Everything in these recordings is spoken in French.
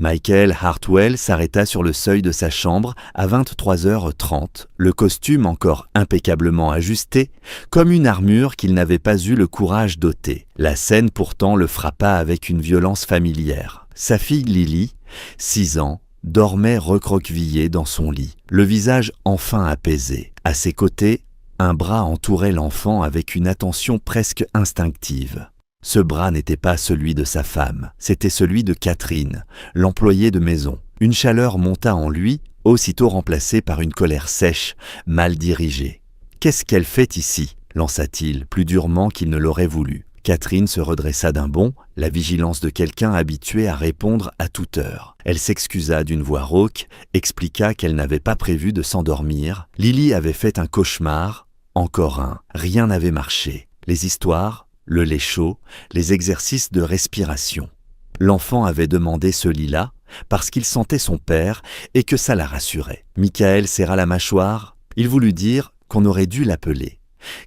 Michael Hartwell s'arrêta sur le seuil de sa chambre à 23h30, le costume encore impeccablement ajusté, comme une armure qu'il n'avait pas eu le courage d'ôter. La scène pourtant le frappa avec une violence familière. Sa fille Lily, 6 ans, dormait recroquevillée dans son lit, le visage enfin apaisé. À ses côtés, un bras entourait l'enfant avec une attention presque instinctive. Ce bras n'était pas celui de sa femme, c'était celui de Catherine, l'employée de maison. Une chaleur monta en lui, aussitôt remplacée par une colère sèche, mal dirigée. « Qu'est-ce qu'elle fait ici ?» lança-t-il, plus durement qu'il ne l'aurait voulu. Catherine se redressa d'un bond, la vigilance de quelqu'un habitué à répondre à toute heure. Elle s'excusa d'une voix rauque, expliqua qu'elle n'avait pas prévu de s'endormir. Lily avait fait un cauchemar, encore un, rien n'avait marché. Les histoires, le lait chaud, les exercices de respiration. L'enfant avait demandé ce lit-là parce qu'il sentait son père et que ça la rassurait. Michael serra la mâchoire. Il voulut dire qu'on aurait dû l'appeler.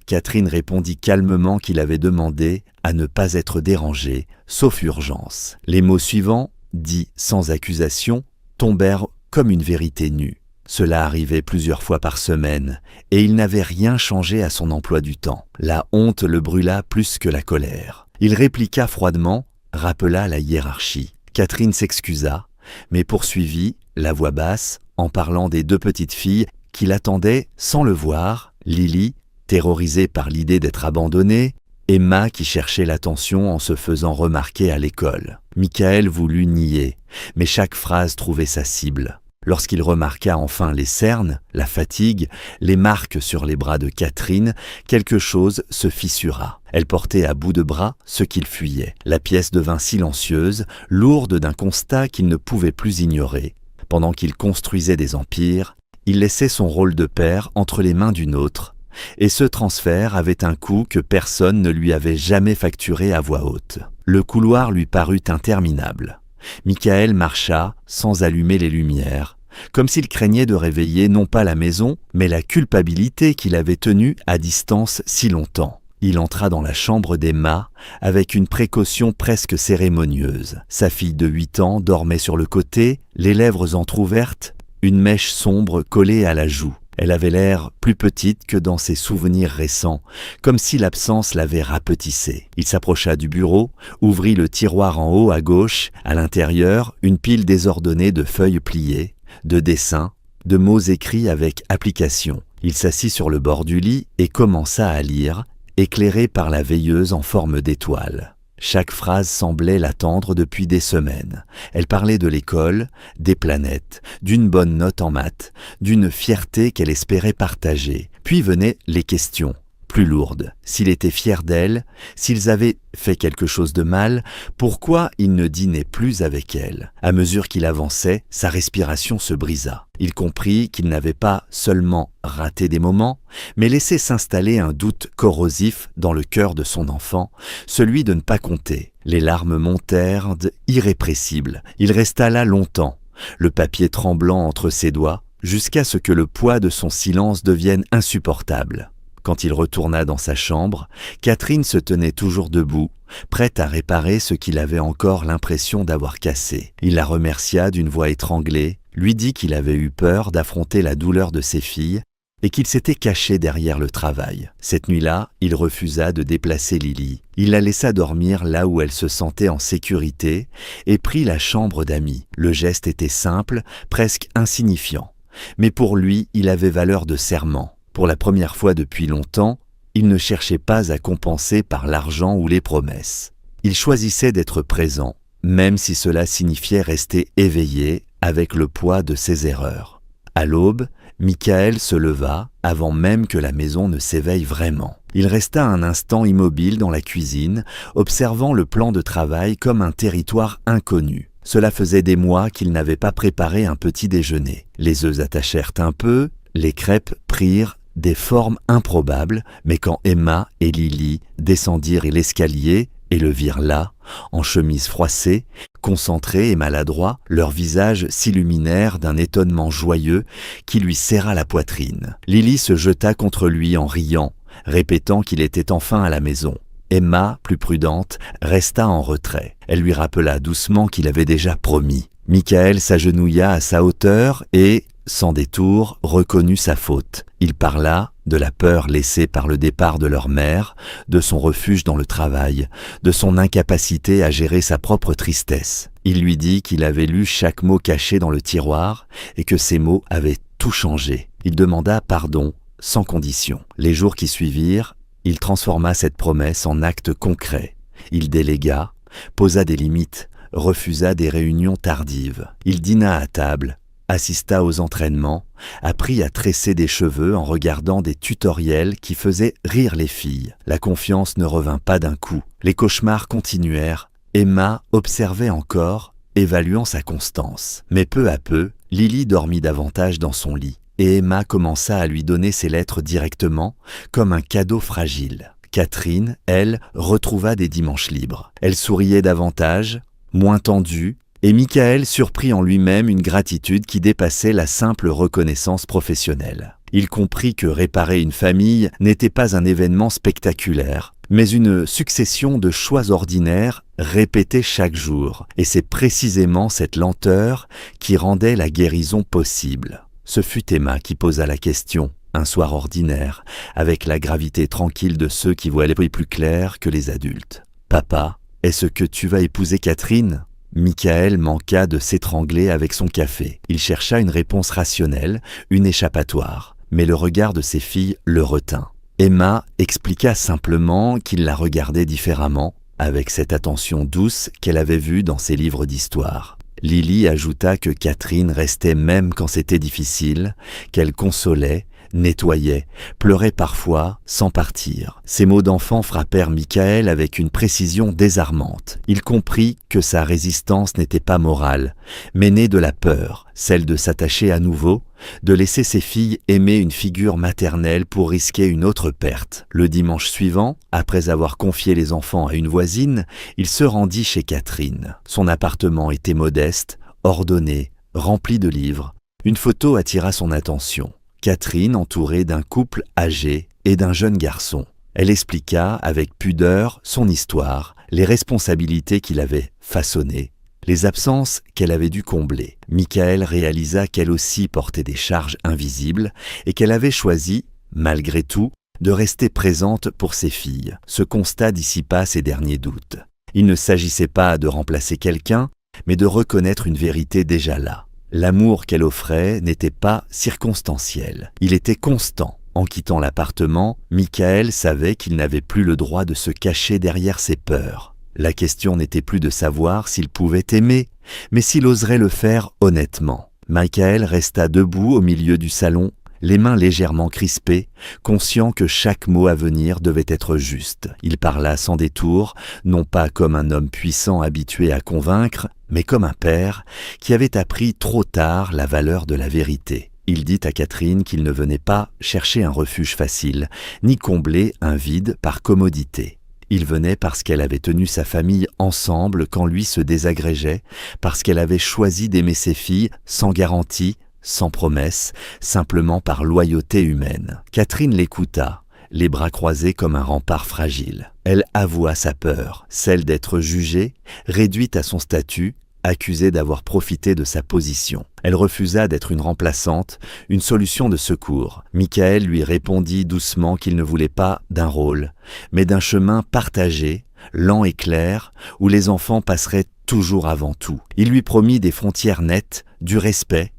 Catherine répondit calmement qu'il avait demandé à ne pas être dérangé, sauf urgence. Les mots suivants, dits sans accusation, tombèrent comme une vérité nue. Cela arrivait plusieurs fois par semaine, et il n'avait rien changé à son emploi du temps. La honte le brûla plus que la colère. Il répliqua froidement, rappela la hiérarchie. Catherine s'excusa, mais poursuivit, la voix basse, en parlant des 2 petites filles qui l'attendaient sans le voir, Lily, terrorisée par l'idée d'être abandonnée, Emma qui cherchait l'attention en se faisant remarquer à l'école. Michael voulut nier, mais chaque phrase trouvait sa cible. Lorsqu'il remarqua enfin les cernes, la fatigue, les marques sur les bras de Catherine, quelque chose se fissura. Elle portait à bout de bras ce qu'il fuyait. La pièce devint silencieuse, lourde d'un constat qu'il ne pouvait plus ignorer. Pendant qu'il construisait des empires, il laissait son rôle de père entre les mains d'une autre, et ce transfert avait un coût que personne ne lui avait jamais facturé à voix haute. Le couloir lui parut interminable. Michael marcha sans allumer les lumières, comme s'il craignait de réveiller non pas la maison, mais la culpabilité qu'il avait tenue à distance si longtemps. Il entra dans la chambre d'Emma avec une précaution presque cérémonieuse. Sa fille de 8 ans dormait sur le côté, les lèvres entr'ouvertes, une mèche sombre collée à la joue. Elle avait l'air plus petite que dans ses souvenirs récents, comme si l'absence l'avait rapetissée. Il s'approcha du bureau, ouvrit le tiroir en haut à gauche, à l'intérieur, une pile désordonnée de feuilles pliées, de dessins, de mots écrits avec application. Il s'assit sur le bord du lit et commença à lire, éclairé par la veilleuse en forme d'étoile. Chaque phrase semblait l'attendre depuis des semaines. Elle parlait de l'école, des planètes, d'une bonne note en maths, d'une fierté qu'elle espérait partager. Puis venaient les questions, plus lourdes. S'il était fier d'elle, s'ils avaient fait quelque chose de mal, pourquoi il ne dînait plus avec elle? À mesure qu'il avançait, sa respiration se brisa. Il comprit qu'il n'avait pas seulement raté des moments, mais laissé s'installer un doute corrosif dans le cœur de son enfant, celui de ne pas compter. Les larmes montèrent irrépressibles. Il resta là longtemps, le papier tremblant entre ses doigts, jusqu'à ce que le poids de son silence devienne insupportable. Quand il retourna dans sa chambre, Catherine se tenait toujours debout, prête à réparer ce qu'il avait encore l'impression d'avoir cassé. Il la remercia d'une voix étranglée, lui dit qu'il avait eu peur d'affronter la douleur de ses filles et qu'il s'était caché derrière le travail. Cette nuit-là, il refusa de déplacer Lily. Il la laissa dormir là où elle se sentait en sécurité et prit la chambre d'amis. Le geste était simple, presque insignifiant. Mais pour lui, il avait valeur de serment. Pour la première fois depuis longtemps, il ne cherchait pas à compenser par l'argent ou les promesses. Il choisissait d'être présent, même si cela signifiait rester éveillé avec le poids de ses erreurs. À l'aube, Michael se leva avant même que la maison ne s'éveille vraiment. Il resta un instant immobile dans la cuisine, observant le plan de travail comme un territoire inconnu. Cela faisait des mois qu'il n'avait pas préparé un petit déjeuner. Les œufs attachèrent un peu, les crêpes prirent des formes improbables, mais quand Emma et Lily descendirent l'escalier et le virent là, en chemise froissée, concentrés et maladroits, leurs visages s'illuminèrent d'un étonnement joyeux qui lui serra la poitrine. Lily se jeta contre lui en riant, répétant qu'il était enfin à la maison. Emma, plus prudente, resta en retrait. Elle lui rappela doucement qu'il avait déjà promis. Michaël s'agenouilla à sa hauteur et, sans détour, reconnut sa faute. Il parla de la peur laissée par le départ de leur mère, de son refuge dans le travail, de son incapacité à gérer sa propre tristesse. Il lui dit qu'il avait lu chaque mot caché dans le tiroir et que ces mots avaient tout changé. Il demanda pardon sans condition. Les jours qui suivirent, il transforma cette promesse en acte concret. Il délégua, posa des limites, refusa des réunions tardives. Il dîna à table, assista aux entraînements, apprit à tresser des cheveux en regardant des tutoriels qui faisaient rire les filles. La confiance ne revint pas d'un coup. Les cauchemars continuèrent. Emma observait encore, évaluant sa constance. Mais peu à peu, Lily dormit davantage dans son lit, et Emma commença à lui donner ses lettres directement, comme un cadeau fragile. Catherine, elle, retrouva des dimanches libres. Elle souriait davantage, moins tendue, et Michaël surprit en lui-même une gratitude qui dépassait la simple reconnaissance professionnelle. Il comprit que réparer une famille n'était pas un événement spectaculaire, mais une succession de choix ordinaires répétés chaque jour, et c'est précisément cette lenteur qui rendait la guérison possible. Ce fut Emma qui posa la question, un soir ordinaire, avec la gravité tranquille de ceux qui voient les prix plus clairs que les adultes. « Papa, est-ce que tu vas épouser Catherine ?» Michaël manqua de s'étrangler avec son café. Il chercha une réponse rationnelle, une échappatoire, mais le regard de ses filles le retint. Emma expliqua simplement qu'il la regardait différemment, avec cette attention douce qu'elle avait vue dans ses livres d'histoire. Lily ajouta que Catherine restait même quand c'était difficile, qu'elle consolait, nettoyait, pleurait parfois, sans partir. Ces mots d'enfant frappèrent Michaël avec une précision désarmante. Il comprit que sa résistance n'était pas morale, mais née de la peur, celle de s'attacher à nouveau, de laisser ses filles aimer une figure maternelle pour risquer une autre perte. Le dimanche suivant, après avoir confié les enfants à une voisine, il se rendit chez Catherine. Son appartement était modeste, ordonné, rempli de livres. Une photo attira son attention. Catherine entourée d'un couple âgé et d'un jeune garçon. Elle expliqua avec pudeur son histoire, les responsabilités qu'il avait façonnées, les absences qu'elle avait dû combler. Michaël réalisa qu'elle aussi portait des charges invisibles et qu'elle avait choisi, malgré tout, de rester présente pour ses filles. Ce constat dissipa ses derniers doutes. Il ne s'agissait pas de remplacer quelqu'un, mais de reconnaître une vérité déjà là. L'amour qu'elle offrait n'était pas circonstanciel, il était constant. En quittant l'appartement, Michaël savait qu'il n'avait plus le droit de se cacher derrière ses peurs. La question n'était plus de savoir s'il pouvait aimer, mais s'il oserait le faire honnêtement. Michaël resta debout au milieu du salon, les mains légèrement crispées, conscient que chaque mot à venir devait être juste. Il parla sans détour, non pas comme un homme puissant habitué à convaincre, mais comme un père qui avait appris trop tard la valeur de la vérité. Il dit à Catherine qu'il ne venait pas chercher un refuge facile, ni combler un vide par commodité. Il venait parce qu'elle avait tenu sa famille ensemble quand lui se désagrégeait, parce qu'elle avait choisi d'aimer ses filles sans garantie, sans promesse, simplement par loyauté humaine. Catherine l'écouta, les bras croisés comme un rempart fragile. Elle avoua sa peur, celle d'être jugée, réduite à son statut, accusée d'avoir profité de sa position. Elle refusa d'être une remplaçante, une solution de secours. Michaël lui répondit doucement qu'il ne voulait pas d'un rôle, mais d'un chemin partagé, lent et clair, où les enfants passeraient toujours avant tout. Il lui promit des frontières nettes, du respect,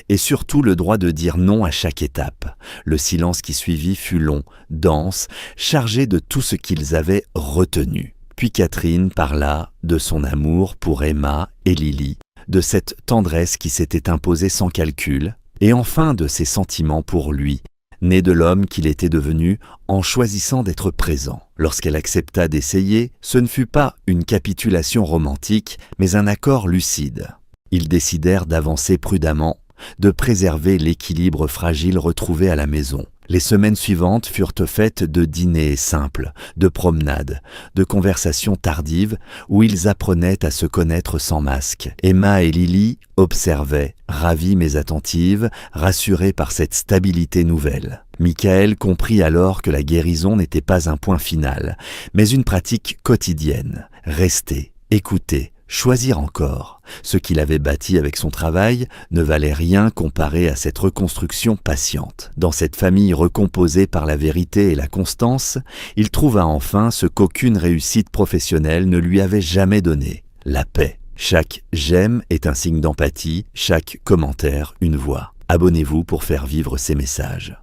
et surtout le droit de dire non à chaque étape. Le silence qui suivit fut long, dense, chargé de tout ce qu'ils avaient retenu. Puis Catherine parla de son amour pour Emma et Lily, de cette tendresse qui s'était imposée sans calcul, et enfin de ses sentiments pour lui, né de l'homme qu'il était devenu en choisissant d'être présent. Lorsqu'elle accepta d'essayer, ce ne fut pas une capitulation romantique, mais un accord lucide. Ils décidèrent d'avancer prudemment, de préserver l'équilibre fragile retrouvé à la maison. Les semaines suivantes furent faites de dîners simples, de promenades, de conversations tardives où ils apprenaient à se connaître sans masque. Emma et Lily observaient, ravies mais attentives, rassurées par cette stabilité nouvelle. Michaël comprit alors que la guérison n'était pas un point final, mais une pratique quotidienne. Rester, écouter, choisir encore. Ce qu'il avait bâti avec son travail ne valait rien comparé à cette reconstruction patiente. Dans cette famille recomposée par la vérité et la constance, il trouva enfin ce qu'aucune réussite professionnelle ne lui avait jamais donné, la paix. Chaque j'aime est un signe d'empathie, chaque commentaire une voix. Abonnez-vous pour faire vivre ces messages.